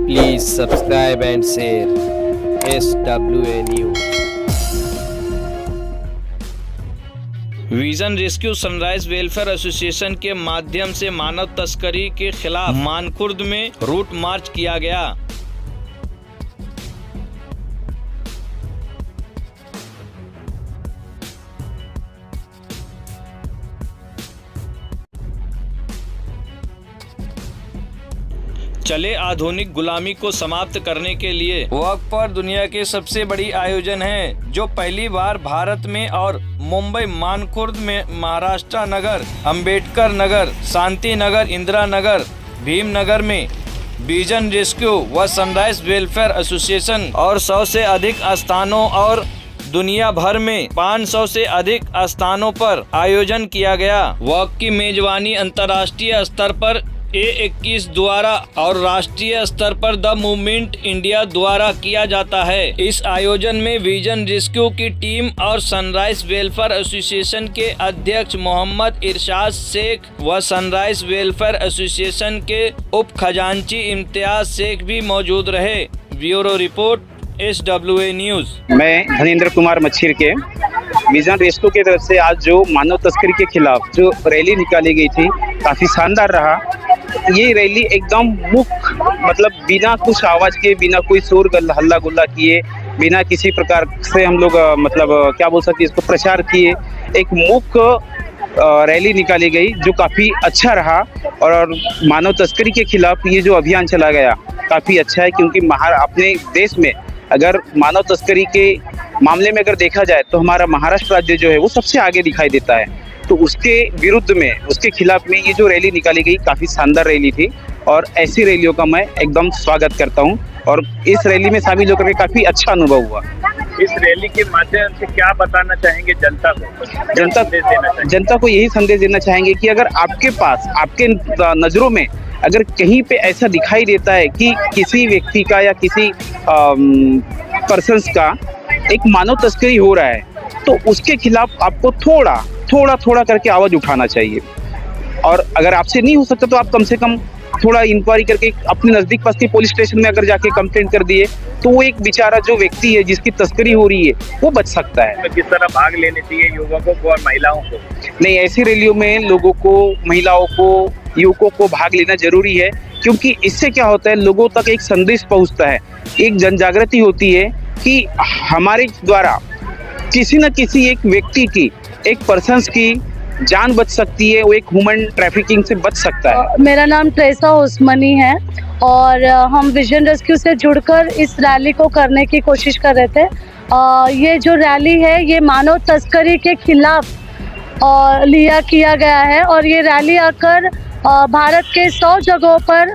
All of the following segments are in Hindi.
Please subscribe and share SWA News. Vision rescue sunrise welfare association के माध्यम से मानव तस्करी के खिलाफ मानखुर्द में रूट मार्च किया गया। चले आधुनिक गुलामी को समाप्त करने के लिए वक्त पर दुनिया के सबसे बड़ी आयोजन है, जो पहली बार भारत में और मुंबई मानखुर्द में महाराष्ट्र नगर, अंबेडकर नगर, शांति नगर, इंदिरा नगर, भीम नगर में विजन रेस्क्यू व सनराइज वेलफेयर एसोसिएशन और 100 से अधिक स्थानों और दुनिया भर में 500 से अधिक स्थानों पर आयोजन किया गया। वक्त की मेजबानी अंतर्राष्ट्रीय स्तर पर A21 द्वारा और राष्ट्रीय स्तर पर द मूवमेंट इंडिया द्वारा किया जाता है। इस आयोजन में विजन रेस्क्यू की टीम और सनराइज वेलफेयर एसोसिएशन के अध्यक्ष मोहम्मद इरशाद शेख व सनराइज वेलफेयर एसोसिएशन के उप खजांची इम्तियाज शेख भी मौजूद रहे। Bureau report SWA news. मैं धनेंद्र कुमार मच्छीर के विजन रेस्क्यू की तरफ से आज जो मानव तस्करी के खिलाफ जो रैली निकाली गई थी, काफी शानदार रहा। ये रैली एकदम मुक्त, मतलब बिना कुछ आवाज के, बिना कोई शोर हल्ला गुल्ला किए, बिना किसी प्रकार से हम लोग मतलब क्या बोल सकते हैं इसको, प्रचार किए, एक मुक्त रैली निकाली गई जो काफी अच्छा रहा। और मानव तस्करी के खिलाफ ये जो अभियान चला गया काफी अच्छा है, क्योंकि अपने देश में अगर मानव तस्करी के मामले में अगर देखा जाए तो हमारा महाराष्ट्र राज्य जो है वो सबसे आगे दिखाई देता है। तो उसके विरुद्ध में, उसके खिलाफ में ये जो रैली निकाली गई काफ़ी शानदार रैली थी और ऐसी रैलियों का मैं एकदम स्वागत करता हूं। और इस रैली में शामिल होकर के काफ़ी अच्छा अनुभव हुआ। इस रैली के माध्यम से क्या बताना चाहेंगे जनता को? जनता को यही संदेश देना चाहेंगे कि अगर आपके पास, आपके नज़रों में अगर कहीं पे ऐसा दिखाई देता है कि किसी व्यक्ति का या किसी पर्सन्स का एक मानव तस्करी हो रहा है, तो उसके खिलाफ आपको थोड़ा करके आवाज उठाना चाहिए। और अगर आपसे नहीं हो सकता तो आप कम से कम थोड़ा इंक्वायरी करके अपने नजदीक पास के पुलिस स्टेशन में अगर जाके कंप्लेंट कर दिए तो वो एक बेचारा जो व्यक्ति है जिसकी तस्करी हो रही है वो बच सकता है। तो किस तरह भाग लेने चाहिए युवकों को और महिलाओं को? नहीं, ऐसी रैलियों में लोगों को, महिलाओं को, युवकों को भाग लेना जरूरी है, क्योंकि इससे क्या होता है, लोगों तक एक संदेश पहुंचता है, एक जन जागृति होती है कि हमारे द्वारा किसी न किसी एक व्यक्ति की, एक पर्सन्स की जान बच सकती है, वो एक ह्यूमन ट्रैफिकिंग से बच सकता है। मेरा नाम ट्रेसा उस्मानी है और हम विजन रेस्क्यू से जुड़कर इस रैली को करने की कोशिश कर रहे थे। ये जो रैली है ये मानव तस्करी के खिलाफ किया गया है और ये रैली आकर भारत के 100 जगहों पर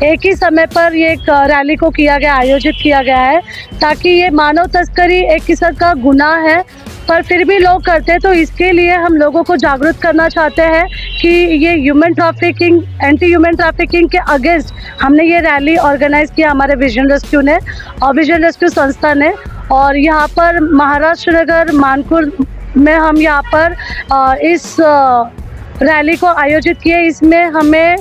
एक ही समय पर ये रैली को आयोजित किया गया है, ताकि ये मानव तस्करी एक किस्म का गुनाह है पर फिर भी लोग करते हैं। तो इसके लिए हम लोगों को जागरूक करना चाहते हैं कि ये human trafficking, anti human trafficking के अगेंस्ट हमने ये रैली ऑर्गेनाइज किया, हमारे विजन रेस्क्यू ने और विजन रेस्क्यू संस्था ने। और यहाँ पर महाराष्ट्र नगर मानखुर्द में हम यहाँ पर इस रैली को आयोजित किए। इसमें हमें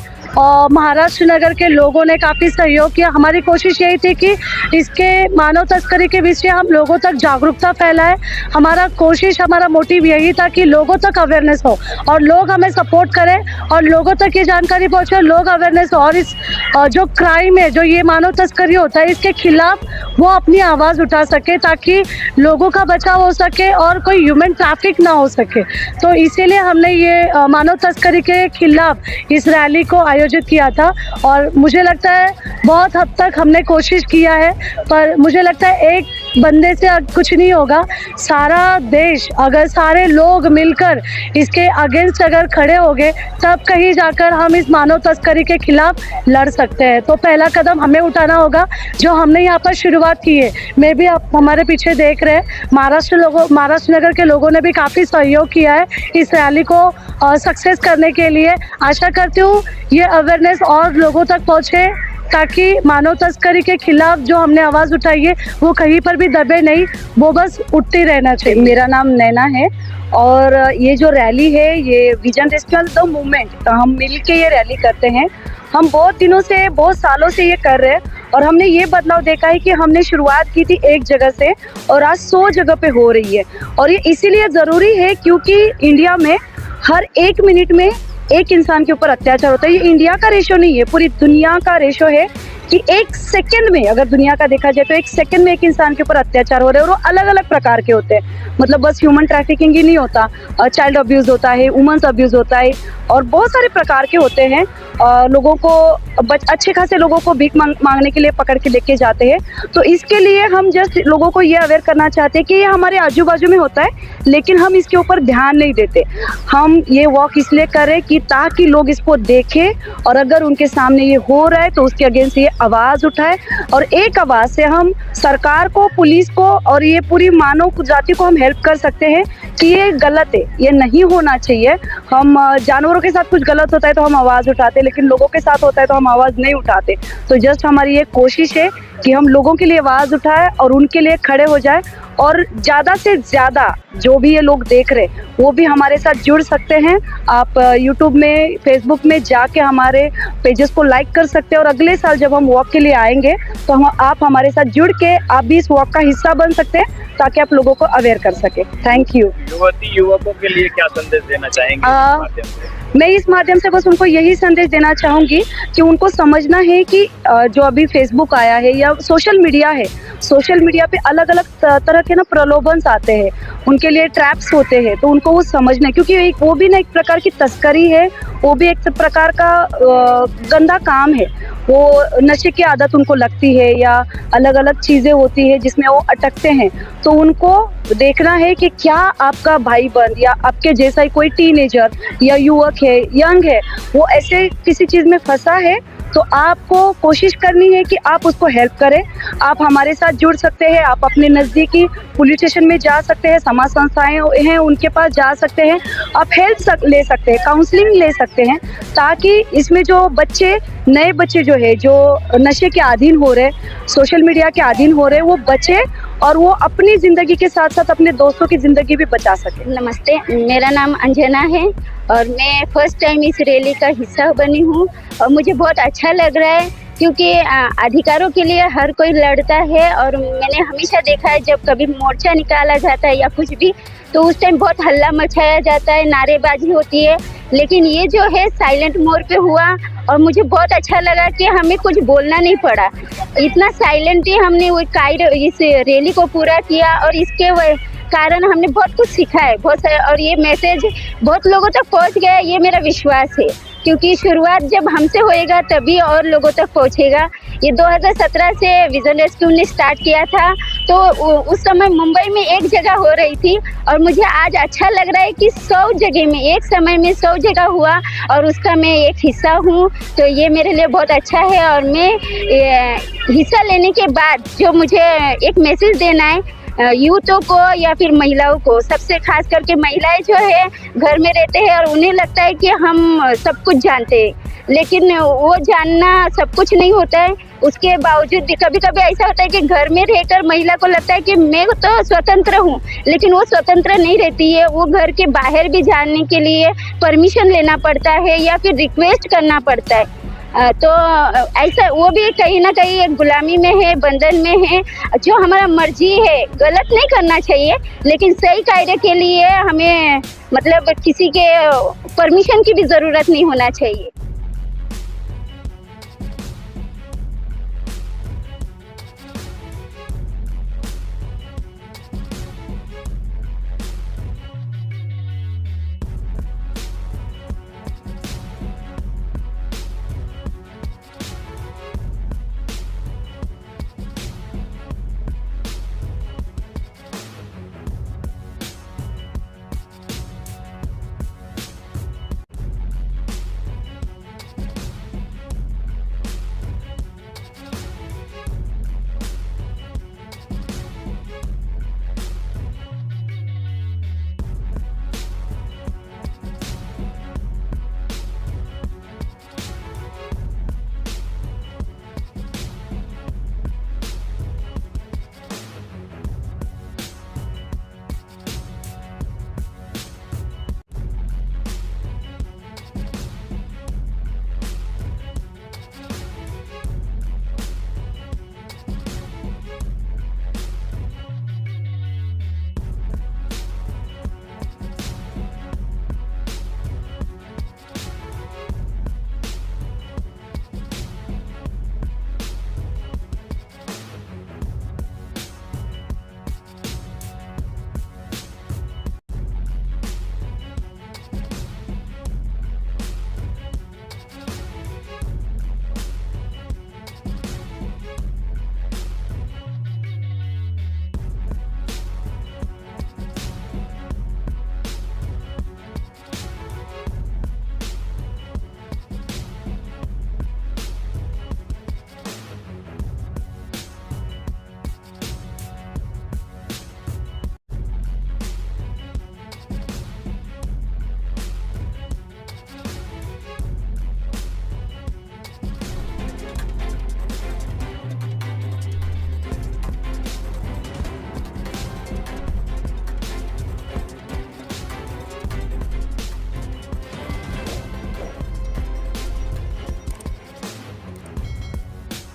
महाराष्ट्र नगर के लोगों ने काफ़ी सहयोग किया। हमारी कोशिश यही थी कि इसके मानव तस्करी के विषय हम लोगों तक जागरूकता फैलाएं। हमारा मोटिव यही था कि लोगों तक अवेयरनेस हो और लोग हमें सपोर्ट करें और लोगों तक ये जानकारी पहुंचे, लोग अवेयरनेस हो और इस जो क्राइम है, जो ये मानव तस्करी होता है, इसके खिलाफ वो अपनी आवाज़ उठा सके, ताकि लोगों का बचाव हो सके और कोई ह्यूमन ट्रैफिक ना हो सके। तो इसीलिए हमने ये मानव तस्करी के खिलाफ इस रैली को आयोजित किया था और मुझे लगता है बहुत हद तक हमने कोशिश किया है, पर मुझे लगता है एक बंदे से कुछ नहीं होगा। सारा देश, अगर सारे लोग मिलकर इसके अगेंस्ट अगर खड़े हो गए, तब कहीं जाकर हम इस मानव तस्करी के खिलाफ लड़ सकते हैं। तो पहला कदम हमें उठाना होगा, जो हमने यहाँ पर शुरुआत की है। मैं भी आप हमारे पीछे देख रहे हैं, महाराष्ट्र नगर के लोगों ने भी काफ़ी सहयोग किया है इस रैली को सक्सेस करने के लिए। आशा करती हूँ ये अवेयरनेस और लोगों तक पहुँचे ताकि मानव तस्करी के खिलाफ जो हमने आवाज़ उठाई है वो कहीं पर भी दबे नहीं, वो बस उठते रहना चाहिए। मेरा नाम नैना है और ये जो रैली है ये विजन रेस्क्यू द मूवमेंट, हम मिल के ये रैली करते हैं। हम बहुत दिनों से, बहुत सालों से ये कर रहे हैं और हमने ये बदलाव देखा है कि हमने शुरुआत की थी एक जगह से और आज 100 जगह पे हो रही है। और ये इसीलिए ज़रूरी है क्योंकि इंडिया में हर 1 मिनट में एक इंसान के ऊपर अत्याचार होता है। ये इंडिया का रेशो नहीं है, पूरी दुनिया का रेशो है कि 1 सेकंड में, अगर दुनिया का देखा जाए तो 1 सेकंड में एक इंसान के ऊपर अत्याचार हो रहे हैं और वो अलग अलग प्रकार के होते हैं। मतलब बस ह्यूमन ट्रैफिकिंग ही नहीं होता, चाइल्ड अब्यूज़ होता है, वुमेन्स अब्यूज़ होता है और बहुत सारे प्रकार के होते हैं। लोगों को, अच्छे खासे लोगों को भीख मांगने के लिए पकड़ के लेके जाते हैं। तो इसके लिए हम जस्ट लोगों को ये अवेयर करना चाहते हैं कि ये हमारे आजू बाजू में होता है लेकिन हम इसके ऊपर ध्यान नहीं देते। हम ये वॉक इसलिए करें कि ताकि लोग इसको देखें और अगर उनके सामने ये हो रहा है तो उसके अगेंस्ट ये आवाज़ उठाए और एक आवाज़ से हम सरकार को, पुलिस को और ये पूरी मानव जाति को हम हेल्प कर सकते हैं कि ये गलत है, ये नहीं होना चाहिए। हम जानवरों के साथ कुछ गलत होता है तो हम आवाज़ उठाते हैं लेकिन लोगों के साथ होता है तो हम आवाज़ नहीं उठाते। तो जस्ट हमारी ये कोशिश है कि हम लोगों के लिए आवाज़ उठाएं और उनके लिए खड़े हो जाएं और ज़्यादा से ज़्यादा जो भी ये लोग देख रहे हैं वो भी हमारे साथ जुड़ सकते हैं। आप यूट्यूब में, फेसबुक में जाके हमारे पेजेस को लाइक कर सकते हैं और अगले साल जब हम वॉक के लिए आएंगे तो आप हमारे साथ जुड़ के आप भी इस वॉक का हिस्सा बन सकते हैं ताकि आप लोगों को अवेयर कर सके। Thank you. युवती युवकों के लिए क्या संदेश देना चाहेंगे? मैं इस माध्यम से बस उनको यही संदेश देना चाहूँगी कि उनको समझना है कि जो अभी फेसबुक आया है या सोशल मीडिया है, सोशल मीडिया पे अलग अलग तरह के ना प्रलोभन आते हैं, उनके लिए ट्रैप्स होते हैं। तो उनको वो समझना है क्योंकि वो भी ना एक प्रकार की तस्करी है, वो भी एक प्रकार का गंदा काम है। वो नशे की आदत उनको लगती है या अलग अलग चीज़ें होती है जिसमें वो अटकते हैं। तो उनको देखना है कि क्या आपका भाई बंद या आपके जैसा ही कोई टीनेजर या युवक है, यंग है, वो ऐसे किसी चीज़ में फंसा है तो आपको कोशिश करनी है कि आप उसको हेल्प करें। आप हमारे साथ जुड़ सकते हैं, आप अपने नज़दीकी पुलिस स्टेशन में जा सकते हैं, समाज संस्थाएं हैं उनके पास जा सकते हैं, आप हेल्प ले सकते हैं, काउंसलिंग ले सकते हैं ताकि इसमें जो बच्चे, नए बच्चे जो है जो नशे के अधीन हो रहे, सोशल मीडिया के अधीन हो रहे, वो बचे और वो अपनी ज़िंदगी के साथ साथ अपने दोस्तों की ज़िंदगी भी बचा सके। नमस्ते, मेरा नाम अंजना है और मैं फर्स्ट टाइम इस रैली का हिस्सा बनी हूँ और मुझे बहुत अच्छा लग रहा है क्योंकि अधिकारों के लिए हर कोई लड़ता है और मैंने हमेशा देखा है जब कभी मोर्चा निकाला जाता है या कुछ भी तो उस टाइम बहुत हल्ला मचाया जाता है, नारेबाजी होती है, लेकिन ये जो है साइलेंट मोड पे हुआ और मुझे बहुत अच्छा लगा कि हमें कुछ बोलना नहीं पड़ा। इतना साइलेंटली हमने वो इस रैली को पूरा किया और इसके कारण हमने बहुत कुछ सीखा है, और ये मैसेज बहुत लोगों तक पहुंच गया, ये मेरा विश्वास है क्योंकि शुरुआत जब हमसे होएगा तभी और लोगों तक पहुंचेगा। ये 2017 से विजन रेस्क्यू ने स्टार्ट किया था तो उस समय मुंबई में एक जगह हो रही थी और मुझे आज अच्छा लग रहा है कि 100 जगह में एक समय में 100 जगह हुआ और उसका मैं एक हिस्सा हूँ। तो ये मेरे लिए बहुत अच्छा है और मैं हिस्सा लेने के बाद जो मुझे एक मैसेज देना है यूथों को या फिर महिलाओं को, सबसे खास करके महिलाएं जो है घर में रहते हैं और उन्हें लगता है कि हम सब कुछ जानते हैं, लेकिन वो जानना सब कुछ नहीं होता है। उसके बावजूद भी कभी कभी ऐसा होता है कि घर में रहकर महिला को लगता है कि मैं तो स्वतंत्र हूँ, लेकिन वो स्वतंत्र नहीं रहती है। वो घर के बाहर भी जाने के लिए परमिशन लेना पड़ता है या फिर रिक्वेस्ट करना पड़ता है। तो ऐसा वो भी कहीं ना कहीं एक गुलामी में है, बंधन में है। जो हमारा मर्जी है गलत नहीं करना चाहिए, लेकिन सही कायदे के लिए हमें मतलब किसी के परमिशन की भी ज़रूरत नहीं होना चाहिए।